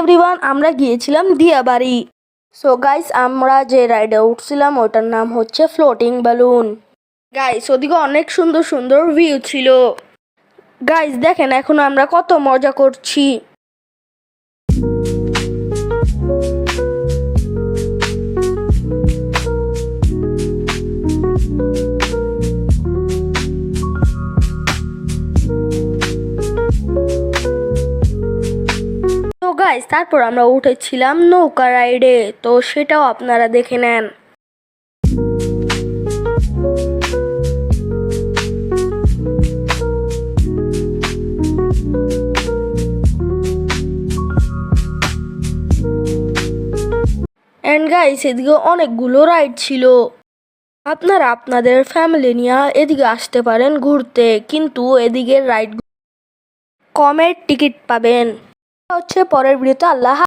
Everyone, আমরা গিয়েছিলাম Diabari. So guys, আমরা যে রাইডে উঠছিলাম ওটার নাম হচ্ছে ফ্লোটিং বেলুন। গাইস, ওদিকে অনেক সুন্দর সুন্দর ভিউ ছিল। গাইস দেখেন, এখন আমরা কত মজা করছি। তো গাইস, তারপর আমরা উঠেছিলাম নৌকা রাইডে, তো সেটাও আপনারা দেখে নেন। এন্ড গাইস, এদিকে অনেকগুলো রাইড ছিল। আপনারা আপনাদের ফ্যামিলি নিয়ে এদিকে আসতে পারেন ঘুরতে, কিন্তু এদিকে রাইড কমের টিকিট পাবেন। হচ্ছে পরের ভিডিওতে। আল্লাহ